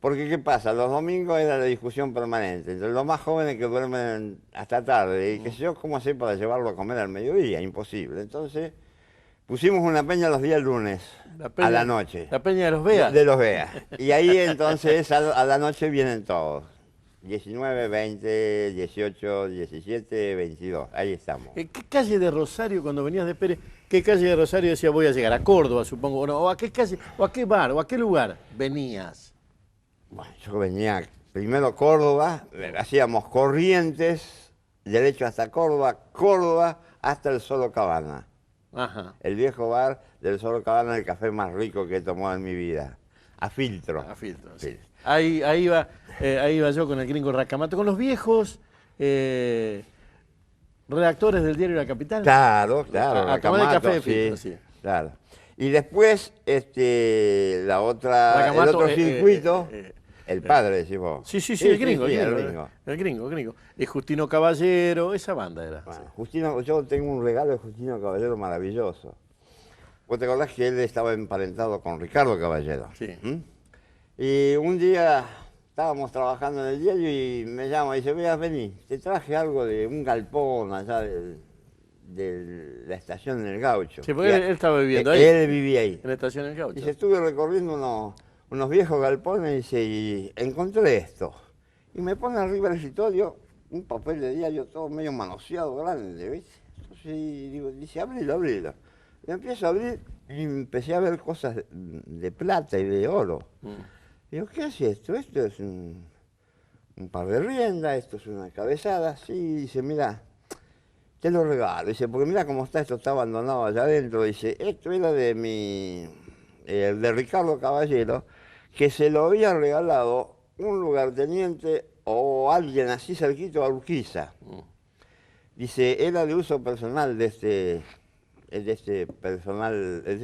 porque ¿qué pasa? Los domingos era la discusión permanente entre los más jóvenes que duermen hasta tarde y qué sé yo, ¿cómo hacer para llevarlo a comer al mediodía? Imposible. Entonces... pusimos una peña los días lunes, a la noche. ¿La peña de los Beas? De los Beas. Y ahí entonces a la noche vienen todos. 19, 20, 18, 17, 22. Ahí estamos. ¿Qué calle de Rosario, cuando venías de Pérez, qué calle de Rosario decías voy a llegar? A Córdoba, supongo. O a qué calle, o a qué bar, o a qué lugar venías. Bueno, yo venía primero Córdoba, hacíamos Corrientes, derecho hasta Córdoba, Córdoba hasta el Solo Cabana. Ajá. El viejo bar del Solo Cabana, el café más rico que he tomado en mi vida. A filtro. A filtro, sí. Sí. Ahí iba yo con el gringo Racamato, con los viejos. redactores del diario La Capital. Claro, claro. A tomar el Racamato, café de filtro, sí. Claro. Y después, el Racamato, otro circuito, el padre, decimos. Sí, el gringo. El gringo. Es Justino Caballero, esa banda era. Bueno, Justino, yo tengo un regalo de Justino Caballero maravilloso. ¿Vos te acordás que él estaba emparentado con Ricardo Caballero? Sí. Y un día estábamos trabajando en el diario y me llama y dice, vea, vení, te traje algo de un galpón allá de la estación del Gaucho. Sí, porque él estaba viviendo ahí. Él vivía ahí. En la estación del Gaucho. Y se estuve recorriendo unos viejos galpones y dice, y encontré esto. Y me pone arriba del escritorio un papel de diario todo medio manoseado, grande, ¿viste? Entonces digo, dice, abrilo. Y empiezo a abrir y empecé a ver cosas de plata y de oro. Digo, ¿qué es esto? Esto es un par de riendas, esto es una cabezada. Sí, dice, mira, te lo regalo. Dice, porque mira cómo está, esto está abandonado allá adentro. Dice, esto era de de Ricardo Caballero, que se lo había regalado un lugarteniente o alguien así cerquito a Urquiza. Dice, era de uso personal de este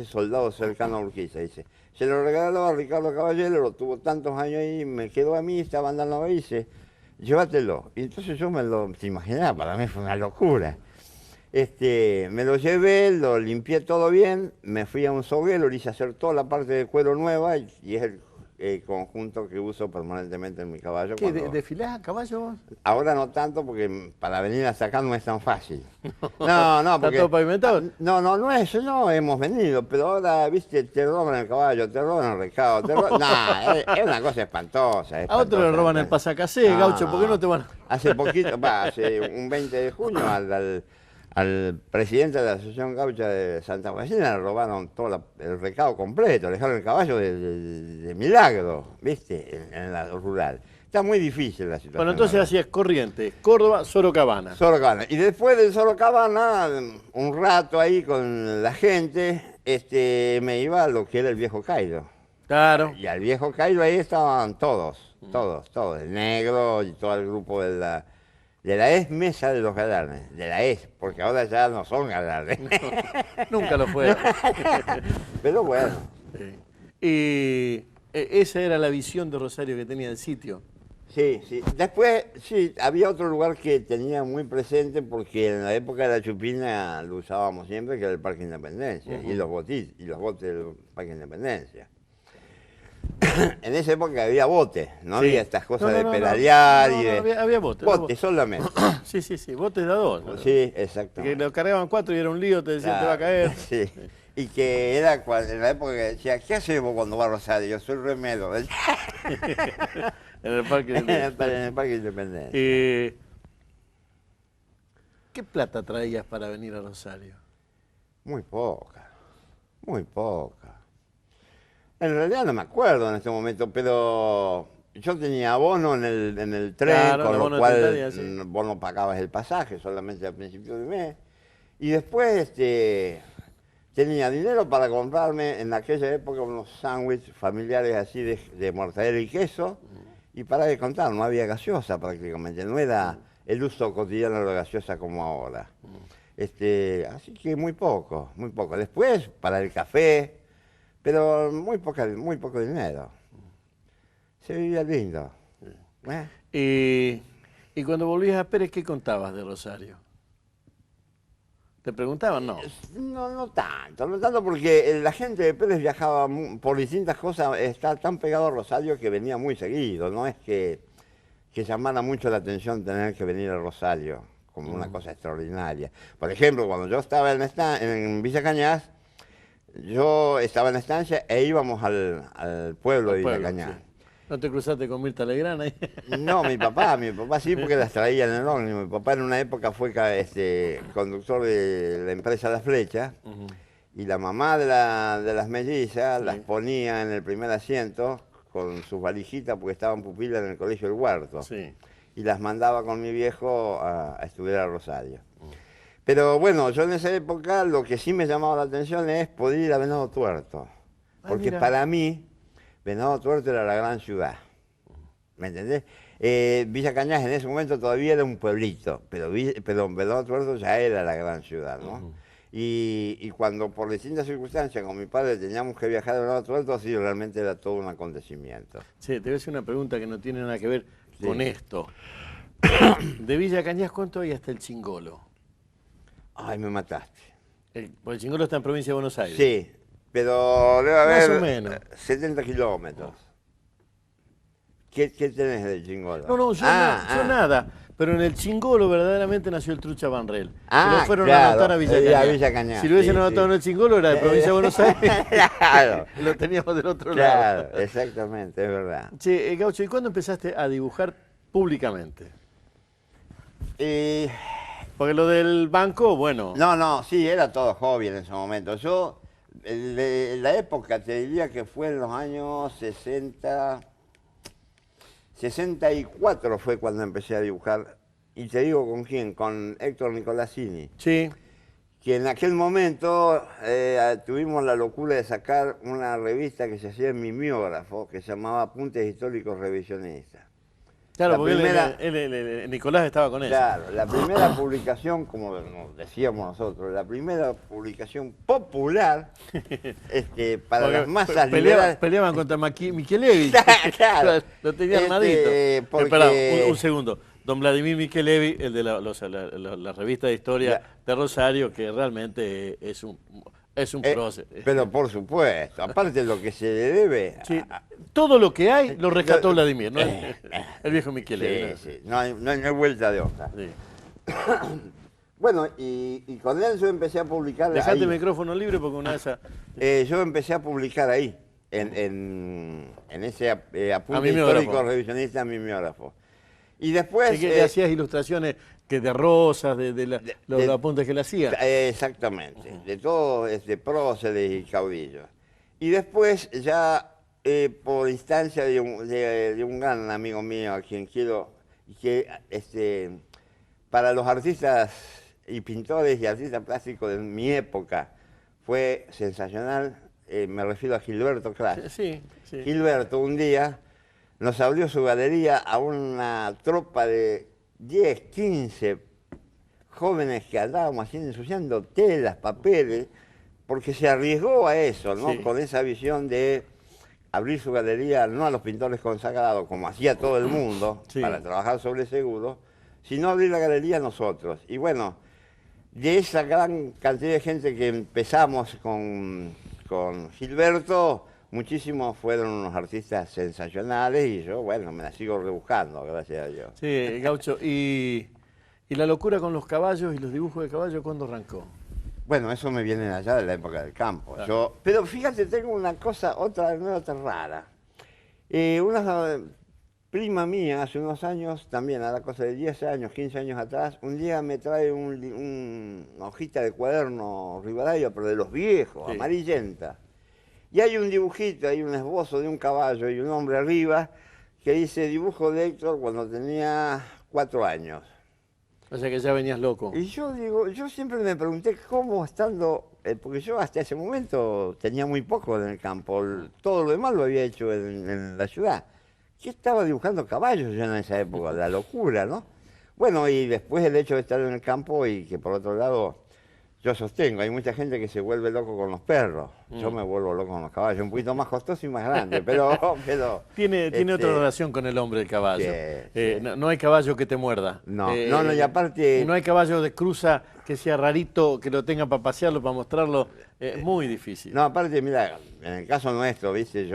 soldado cercano a Urquiza. Dice, se lo regaló a Ricardo Caballero, lo tuvo tantos años ahí, me quedó a mí, estaba andando ahí, dice, llévatelo. Y entonces yo te imaginaba, para mí fue una locura. Me lo llevé, lo limpié todo bien, me fui a un soguero, le hice hacer toda la parte de cuero nueva y es el conjunto que uso permanentemente en mi caballo. ¿Qué, desfilás a caballo? Ahora no tanto porque para venir hasta acá no es tan fácil. No, porque... ¿Está todo pavimentado? No es eso, no hemos venido, pero ahora, viste, te roban el caballo, te roban el recado, es una cosa espantosa. A otro le roban el pasacasé, Gaucho, ¿por qué no te van a...? Hace poquito, hace un 20 de junio, al presidente de la Asociación Gaucha de Santa Faustina le robaron todo el recado completo, le dejaron el caballo de milagro, ¿viste? En la rural. Está muy difícil la situación. Bueno, entonces hacías Corrientes, Córdoba, Sorocabana. Y después de Sorocabana, un rato ahí con la gente, me iba a lo que era el Viejo Cairo. Claro. Y al Viejo Cairo ahí estaban todos, el negro y todo el grupo de la mesa de los galarnes, porque ahora ya no son galarnes. Nunca lo fueron. Pero bueno. Y esa era la visión de Rosario que tenía el sitio. Sí. Después, sí, había otro lugar que tenía muy presente porque en la época de la chupina lo usábamos siempre, que era el Parque Independencia, y los botes del Parque Independencia. En esa época había botes, no había estas cosas de pedalear y de... Había botes. Botes solamente. Sí, botes de a dos, ¿no? Sí, exacto. Que lo cargaban 4 y era un lío, te decían, te va a caer. Sí. Y que era en la época que decía, ¿qué haces vos cuando vas a Rosario? Yo soy remero. En el Parque Independencia. En el Parque Independencia. ¿Qué plata traías para venir a Rosario? Muy poca. En realidad no me acuerdo en este momento, pero yo tenía abono en el tren, claro, con lo cual sí. Vos no pagabas el pasaje solamente al principio de mes. Y después tenía dinero para comprarme en aquella época unos sándwiches familiares así de mortadela y queso. Y para de contar, no había gaseosa prácticamente, no era el uso cotidiano de la gaseosa como ahora. Así que muy poco. Después, para el café, pero muy poco dinero. Se vivía lindo. Y cuando volvías a Pérez, ¿qué contabas de Rosario? ¿Te preguntaban? No. No tanto porque la gente de Pérez viajaba por distintas cosas, está tan pegado a Rosario que venía muy seguido, no es que llamara mucho la atención tener que venir a Rosario como una cosa extraordinaria. Por ejemplo, cuando yo estaba en Villa Cañas, yo estaba en la estancia e íbamos al pueblo de Villa Cañas. Sí. ¿No te cruzaste con Mirta Legrand ahí? No, mi papá sí, porque las traía en el ómnibus. Mi papá en una época fue conductor de la empresa La Flecha, y la mamá de las mellizas las ponía en el primer asiento con sus valijitas porque estaban pupilas en el colegio del Huerto. Sí. Y las mandaba con mi viejo a estudiar a Rosario. Pero bueno, yo en esa época lo que sí me llamaba la atención es poder ir a Venado Tuerto. Porque para mí, Venado Tuerto era la gran ciudad. ¿Me entendés? Villa Cañas en ese momento todavía era un pueblito, pero Venado Tuerto ya era la gran ciudad, ¿no? Y cuando por distintas circunstancias con mi padre teníamos que viajar a Venado Tuerto, sí, realmente era todo un acontecimiento. Sí, te voy a hacer una pregunta que no tiene nada que ver con esto. De Villa Cañas, ¿cuánto hay hasta el Chingolo? Ay, me mataste. Porque el Chingolo está en provincia de Buenos Aires. Sí, pero debe haber Más o menos. 70 kilómetros. ¿Qué tenés del Chingolo? No, yo nada. Pero en el Chingolo verdaderamente nació el Trucha Banrel. Ah, lo fueron claro, a anotar a Villa Cañas. Cañas. Si lo hubiesen anotado en el Chingolo era de provincia de Buenos Aires. Claro. Y lo teníamos del otro lado. Claro, exactamente, es verdad. Che, Gaucho, ¿y cuándo empezaste a dibujar públicamente? Porque lo del banco, bueno... No, sí, era todo hobby en ese momento. Yo, la época, te diría que fue en los años 60... 64 fue cuando empecé a dibujar, y te digo con quién, con Héctor Nicolasini. Sí. Que en aquel momento tuvimos la locura de sacar una revista que se hacía en mimeógrafo, que se llamaba Apuntes Históricos Revisionistas. Claro, La porque primera, Nicolás estaba con eso. Claro, la primera publicación, como nos decíamos nosotros, la primera publicación popular para porque las masas liberales. Peleaban contra Michelevi. Claro. Lo tenía armadito. Porque... Espera, un segundo. Don Vladimir Michelevi, el de la revista de historia de Rosario, que realmente es un prócer. Pero por supuesto, aparte de lo que se le debe... Sí, todo lo que hay lo rescató Vladimir, ¿no? El viejo Michelevi. Sí, no hay vuelta de hoja. Sí. Bueno, y con él yo empecé a publicar Dejate ahí. el micrófono libre porque una de esas... Yo empecé a publicar ahí, en ese apunte mimeógrafo. histórico revisionista mimeógrafo. Y después... que hacías ilustraciones de rosas, los apuntes que le hacían. Exactamente, de todo, próceres y caudillos. Y después ya por instancia de un gran amigo mío a quien quiero, que para los artistas y pintores y artistas plásticos de mi época fue sensacional, me refiero a Gilberto Crash. Sí. Gilberto un día nos abrió su galería a una tropa de 10, 15 jóvenes que andábamos haciendo, ensuciando telas, papeles, porque se arriesgó a eso, ¿no? Sí. Con esa visión de abrir su galería no a los pintores consagrados, como hacía todo el mundo, para trabajar sobre seguro, sino abrir la galería a nosotros. Y bueno, de esa gran cantidad de gente que empezamos con Gilberto, muchísimos fueron unos artistas sensacionales y yo, bueno, me la sigo rebuscando, gracias a Dios. Sí, Gaucho. ¿Y la locura con los caballos y los dibujos de caballos cuándo arrancó? Bueno, eso me viene allá de la época del campo. Claro. Pero fíjate, tengo una cosa, otra anécdota rara. Una prima mía, hace unos años, también a la cosa de 10 años, 15 años atrás, un día me trae una hojita de cuaderno Rivadavia, pero de los viejos, amarillenta. Y hay un dibujito, hay un esbozo de un caballo y un hombre arriba que dice dibujo de Héctor cuando tenía 4 años. O sea que ya venías loco. Y yo siempre me pregunté cómo estando, porque yo hasta ese momento tenía muy poco en el campo, todo lo demás lo había hecho en la ciudad. ¿Qué estaba dibujando caballos yo en esa época? La locura, ¿no? Bueno, y después el hecho de estar en el campo y que por otro lado, yo sostengo, hay mucha gente que se vuelve loco con los perros. Yo me vuelvo loco con los caballos, un poquito más costoso y más grande, pero tiene otra relación con el hombre el caballo. Sí. No hay caballo que te muerda. No, y aparte... No hay caballo de cruza que sea rarito, que lo tenga para pasearlo, para mostrarlo. Es muy difícil. No, aparte, mira, en el caso nuestro, viste,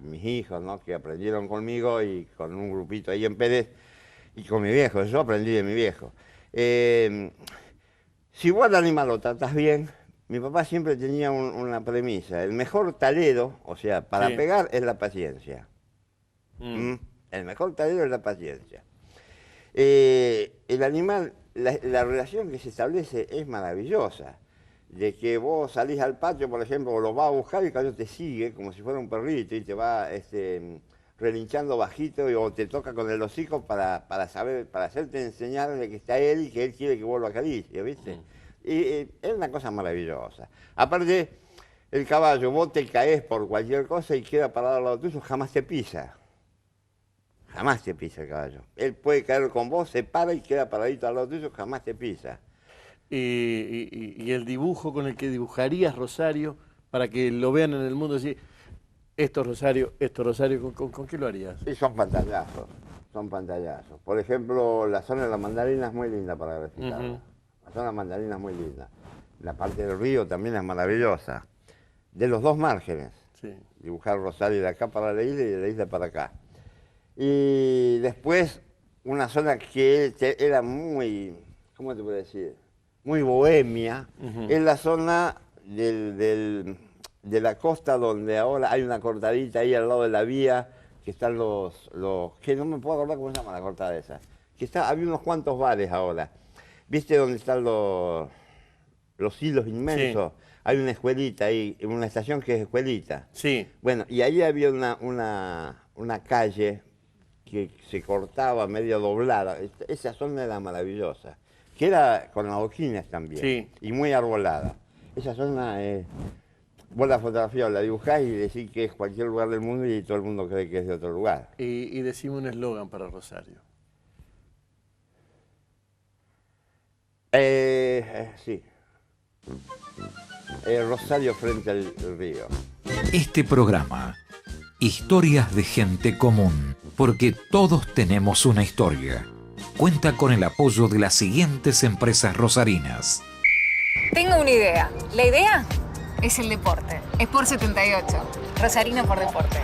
mis hijos, ¿no? Que aprendieron conmigo y con un grupito ahí en Pérez, y con mi viejo, yo aprendí de mi viejo. Si vos al animal lo tratás bien, mi papá siempre tenía una premisa, el mejor talero, o sea, para pegar es la paciencia. El mejor talero es la paciencia. El animal, la relación que se establece es maravillosa. De que vos salís al patio, por ejemplo, o lo vas a buscar y el caballo te sigue como si fuera un perrito y te va relinchando bajito o te toca con el hocico para hacerte enseñar de que está él y que él quiere que vuelva a caricia, ¿viste? Y es una cosa maravillosa. Aparte, el caballo, vos te caes por cualquier cosa y queda parado al lado tuyo, jamás te pisa. jamás te pisa el caballo. Él puede caer con vos, se para y queda paradito al lado tuyo, jamás te pisa. Y el dibujo con el que dibujarías Rosario, para que lo vean en el mundo, así, esto Rosario, ¿con qué lo harías? Sí, son pantallazos, son pantallazos. Por ejemplo, la zona de la mandarina es muy linda para graficar. La zona de la mandarina es muy linda. La parte del río también es maravillosa. De los dos márgenes. Sí. Dibujar Rosario de acá para la isla y de la isla para acá. Y después, una zona que era muy, ¿cómo te puedo decir? Muy bohemia. Es la zona de la costa donde ahora hay una cortadita ahí al lado de la vía, que están los que no me puedo acordar cómo se llama la cortada esa. Había unos cuantos bares ahora. ¿Viste dónde están los hilos inmensos? Sí. Hay una escuelita ahí, una estación que es escuelita. Sí. Bueno, y ahí había una calle que se cortaba medio doblada. Esa zona era maravillosa, que era con adoquines también. Sí. Y muy arbolada. Esa zona, vos la fotografía o la dibujás y decís que es cualquier lugar del mundo y todo el mundo cree que es de otro lugar. Y decime un eslogan para Rosario. Sí. Rosario frente al río. Este programa, Historias de Gente Común, porque todos tenemos una historia, cuenta con el apoyo de las siguientes empresas rosarinas. Tengo una idea. La idea es el deporte. Sport 78. Rosarino por deporte.